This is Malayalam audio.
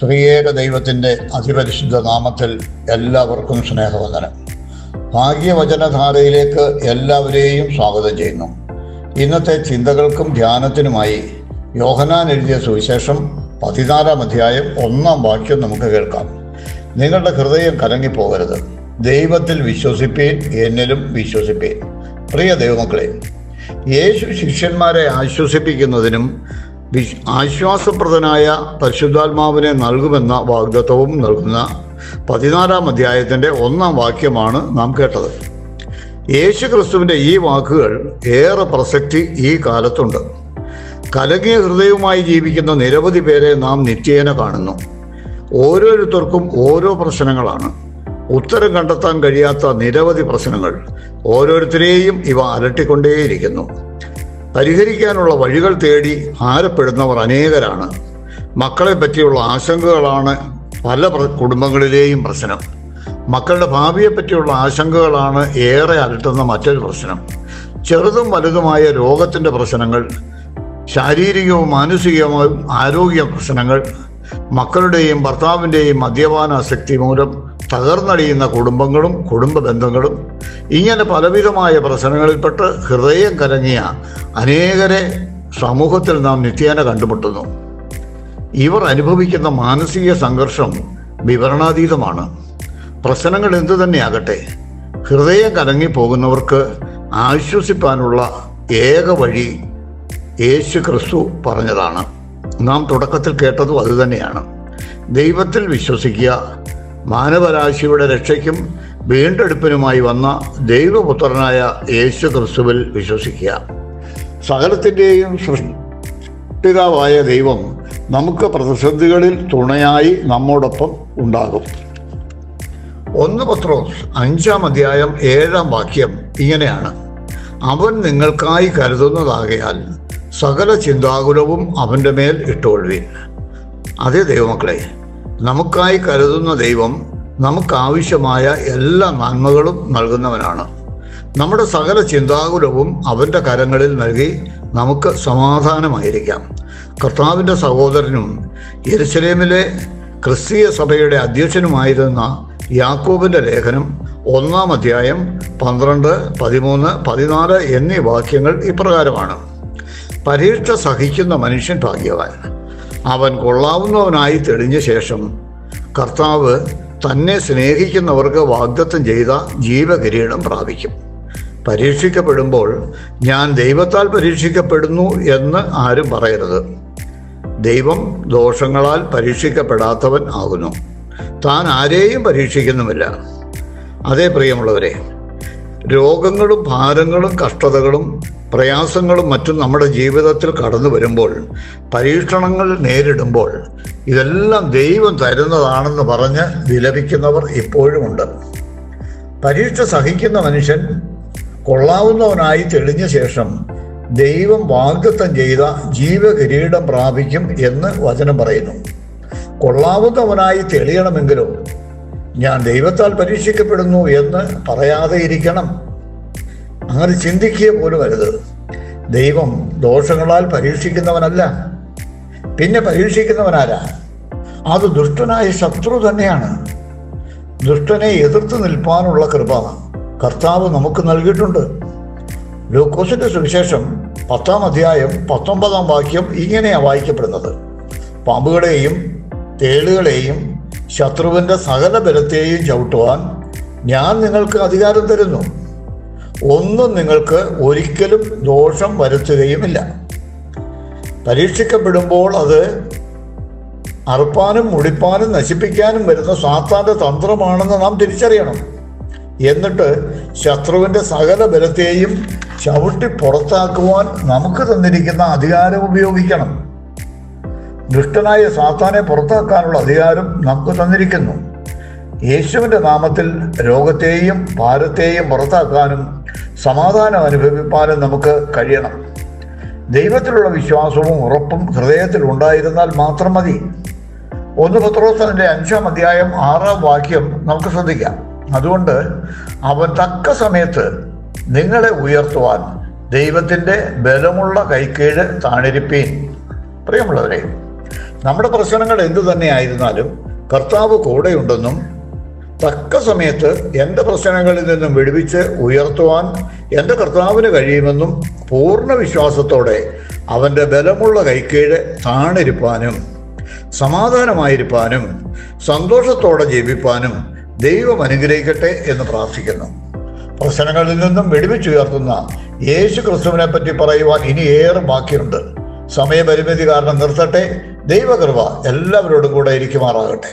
ത്രിയേക ദൈവത്തിൻ്റെ അതിപരിശുദ്ധ നാമത്തിൽ എല്ലാവർക്കും സ്നേഹവന്ദനം. ഭാഗ്യവചനധാരയിലേക്ക് എല്ലാവരെയും സ്വാഗതം ചെയ്യുന്നു. ഇന്നത്തെ ചിന്തകൾക്കും ധ്യാനത്തിനുമായി യോഹന്നാൻ എഴുതിയ സുവിശേഷം 14 അധ്യായം 1 വാക്യം നമുക്ക് കേൾക്കാം. നിങ്ങളുടെ ഹൃദയം കലങ്ങിപ്പോകരുത്, ദൈവത്തിൽ വിശ്വസിപ്പീൻ, എന്നിലും വിശ്വസിപ്പീൻ. പ്രിയ ദൈവമക്കളെ, യേശു ശിഷ്യന്മാരെ ആശ്വസിപ്പിക്കുന്നതിനും ആശ്വാസപ്രദനായ പരിശുദ്ധാത്മാവിനെ നൽകുമെന്ന വാഗ്ദത്തവും നൽകുന്ന 14 അധ്യായത്തിൻ്റെ 1 വാക്യമാണ് നാം കേട്ടത്. യേശു ക്രിസ്തുവിൻ്റെ ഈ വാക്കുകൾ ഏറെ പ്രസക്തി ഈ കാലത്തുണ്ട്. കലങ്ങിയ ഹൃദയവുമായി ജീവിക്കുന്ന നിരവധി പേരെ നാം നിത്യേന കാണുന്നു. ഓരോരുത്തർക്കും ഓരോ പ്രശ്നങ്ങളാണ്. ഉത്തരം കണ്ടെത്താൻ കഴിയാത്ത നിരവധി പ്രശ്നങ്ങൾ. ഓരോരുത്തരെയും ഇവ അലട്ടിക്കൊണ്ടേയിരിക്കുന്നു. പരിഹരിക്കാനുള്ള വഴികൾ തേടി ഭാരപ്പെടുന്നവർ അനേകരാണ്. മക്കളെ പറ്റിയുള്ള ആശങ്കകളാണ് പല കുടുംബങ്ങളിലെയും പ്രശ്നം. മക്കളുടെ ഭാവിയെ പറ്റിയുള്ള ആശങ്കകളാണ് ഏറെ അലട്ടുന്ന മറ്റൊരു പ്രശ്നം. ചെറുതും വലുതുമായ രോഗത്തിൻ്റെ പ്രശ്നങ്ങൾ, ശാരീരികവും മാനസികവും ആരോഗ്യ പ്രശ്നങ്ങൾ, മക്കളുടെയും ഭർത്താവിൻ്റെയും മദ്യപാനാസക്തി മൂലം തകർന്നടിയുന്ന കുടുംബങ്ങളും കുടുംബ ബന്ധങ്ങളും, ഇങ്ങനെ പലവിധമായ പ്രശ്നങ്ങളിൽപ്പെട്ട് ഹൃദയം കലങ്ങിയ അനേകരെ സമൂഹത്തിൽ നാം നിത്യേന കണ്ടുമുട്ടുന്നു. ഇവർ അനുഭവിക്കുന്ന മാനസിക സംഘർഷം വിവരണാതീതമാണ്. പ്രശ്നങ്ങൾ എന്തു തന്നെയാകട്ടെ, ഹൃദയം കലങ്ങിപ്പോകുന്നവർക്ക് ആശ്വസിപ്പാനുള്ള ഏക വഴി യേശു ക്രിസ്തു പറഞ്ഞതാണ്. നാം തുടക്കത്തിൽ കേട്ടതും അതുതന്നെയാണ്. ദൈവത്തിൽ വിശ്വസിക്കുക, മാനവരാശിയുടെ രക്ഷയ്ക്കും വീണ്ടെടുപ്പിനുമായി വന്ന ദൈവപുത്രനായ യേശു ക്രിസ്തുവിൽ വിശ്വസിക്കുക. സകലത്തിൻ്റെയും സൃഷ്ടിതാവായ ദൈവം നമുക്ക് പ്രതിസന്ധികളിൽ തുണയായി നമ്മോടൊപ്പം ഉണ്ടാകും. 1 പത്രോസ് 5 അധ്യായം 7 വാക്യം ഇങ്ങനെയാണ്: അവൻ നിങ്ങൾക്കായി കരുതുന്നതാകയാൽ സകല ചിന്താകുലവും അവൻ്റെ മേൽ ഇട്ടുകൊള്ളുവിൻ. അതേ ദൈവമക്കളെ, നമുക്കായി കരുതുന്ന ദൈവം നമുക്കാവശ്യമായ എല്ലാ നന്മകളും നൽകുന്നവനാണ്. നമ്മുടെ സകല ചിന്താകുലവും അവൻ്റെ കരങ്ങളിൽ നൽകി നമുക്ക് സമാധാനമായിരിക്കാം. കർത്താവിൻ്റെ സഹോദരനും യെരുശലേമിലെ ക്രിസ്തീയ സഭയുടെ അധ്യക്ഷനുമായിരുന്ന യാക്കോബിൻ്റെ ലേഖനം 1 അധ്യായം 12, 13, 14 എന്നീ വാക്യങ്ങൾ ഇപ്രകാരമാണ്: പരീക്ഷ സഹിക്കുന്ന മനുഷ്യൻ ഭാഗ്യവാൻ. അവൻ കൊള്ളാവുന്നവനായി തെളിഞ്ഞ ശേഷം കർത്താവ് തന്നെ സ്നേഹിക്കുന്നവർക്ക് വാഗ്ദത്തം ചെയ്ത ജീവകിരീടം പ്രാപിക്കും. പരീക്ഷിക്കപ്പെടുമ്പോൾ ഞാൻ ദൈവത്താൽ പരീക്ഷിക്കപ്പെടുന്നു എന്ന് ആരും പറയരുത്. ദൈവം ദോഷങ്ങളാൽ പരീക്ഷിക്കപ്പെടാത്തവൻ ആകുന്നു. താൻ ആരെയും പരീക്ഷിക്കുന്നുമില്ല. അതേ പ്രിയമുള്ളവരെ, രോഗങ്ങളും ഭാരങ്ങളും കഷ്ടതകളും പ്രയാസങ്ങളും മറ്റും നമ്മുടെ ജീവിതത്തിൽ കടന്നു വരുമ്പോൾ, പരീക്ഷണങ്ങൾ നേരിടുമ്പോൾ, ഇതെല്ലാം ദൈവം തരുന്നതാണെന്ന് പറഞ്ഞ് വിലപിക്കുന്നവർ ഇപ്പോഴുമുണ്ട്. പരീക്ഷ സഹിക്കുന്ന മനുഷ്യൻ കൊള്ളാവുന്നവനായി തെളിഞ്ഞ ശേഷം ദൈവം വാഗ്ദത്തം ചെയ്ത ജീവകിരീടം പ്രാപിക്കും എന്ന് വചനം പറയുന്നു. കൊള്ളാവുന്നവനായി തെളിയണമെങ്കിലോ ഞാൻ ദൈവത്താൽ പരീക്ഷിക്കപ്പെടുന്നു എന്ന് പറയാതെ ഇരിക്കണം. അങ്ങനെ ചിന്തിക്കുക പോലും അരുത്. ദൈവം ദോഷങ്ങളാൽ പരീക്ഷിക്കുന്നവനല്ല. പിന്നെ പരീക്ഷിക്കുന്നവനാരാ? അത് ദുഷ്ടനായ ശത്രു തന്നെയാണ്. ദുഷ്ടനെ എതിർത്ത് നിൽപ്പാനുള്ള കൃപ കർത്താവ് നമുക്ക് നൽകിയിട്ടുണ്ട്. ലൂക്കോസിന്റെ സുവിശേഷം 10 അധ്യായം 19 വാക്യം ഇങ്ങനെയാണ് വായിക്കപ്പെടുന്നത്: പാമ്പുകളെയും തേളുകളെയും ശത്രുവിൻ്റെ സകല ബലത്തെയും ചവിട്ടുവാൻ ഞാൻ നിങ്ങൾക്ക് അധികാരം തരുന്നു. ഒന്നും നിങ്ങൾക്ക് ഒരിക്കലും ദോഷം വരുത്തുകയുമില്ല. പരീക്ഷിക്കപ്പെടുമ്പോൾ അത് അറുപ്പാനും മുടിപ്പാനും നശിപ്പിക്കാനും വരുന്ന സാത്താൻ്റെ തന്ത്രമാണെന്ന് നാം തിരിച്ചറിയണം. എന്നിട്ട് ശത്രുവിൻ്റെ സകല ബലത്തെയും ചവിട്ടി പുറത്താക്കുവാൻ നമുക്ക് തന്നിരിക്കുന്ന അധികാരം ഉപയോഗിക്കണം. ദുഷ്ടനായ സാത്താനെ പുറത്താക്കാനുള്ള അധികാരം നമുക്ക് തന്നിരിക്കുന്നു. യേശുവിൻ്റെ നാമത്തിൽ രോഗത്തെയും ഭാരത്തെയും പുറത്താക്കാനും സമാധാനം അനുഭവിപ്പാനും നമുക്ക് കഴിയണം. ദൈവത്തിലുള്ള വിശ്വാസവും ഉറപ്പും ഹൃദയത്തിൽ ഉണ്ടായിരുന്നാൽ മാത്രം മതി. 1 പത്രോസിന്റെ 5 അധ്യായം 6 വാക്യം നമുക്ക് ശ്രദ്ധിക്കാം. അതുകൊണ്ട് അവൻ തക്ക സമയത്ത് നിങ്ങളെ ഉയർത്തുവാൻ ദൈവത്തിൻ്റെ ബലമുള്ള കൈക്കീഴ് താണിരിപ്പീൻ. പ്രിയമുള്ളവരെ, നമ്മുടെ പ്രശ്നങ്ങൾ എന്തു തന്നെ ആയിരുന്നാലും കർത്താവ് കൂടെയുണ്ടെന്നും തക്ക സമയത്ത് എൻ്റെ പ്രശ്നങ്ങളിൽ നിന്നും വിടുവിച്ച് ഉയർത്തുവാൻ എൻ്റെ കർത്താവിന് കഴിയുമെന്നും പൂർണ്ണ വിശ്വാസത്തോടെ അവൻ്റെ ബലമുള്ള കൈക്കീഴ് താണിരിപ്പാനും സമാധാനമായിരിക്കാനും സന്തോഷത്തോടെ ജീവിപ്പാനും ദൈവം അനുഗ്രഹിക്കട്ടെ എന്ന് പ്രാർത്ഥിക്കുന്നു. പ്രശ്നങ്ങളിൽ നിന്നും വെടിവെച്ചുയർത്തുന്ന യേശു ക്രിസ്തുവിനെ പറ്റി പറയുവാൻ ഇനി ഏറെ ബാക്കിയുണ്ട്. സമയപരിമിതി കാരണം നിർത്തട്ടെ. ദൈവകൃപ എല്ലാവരോടും കൂടെ ഇരിക്കുമാറാകട്ടെ.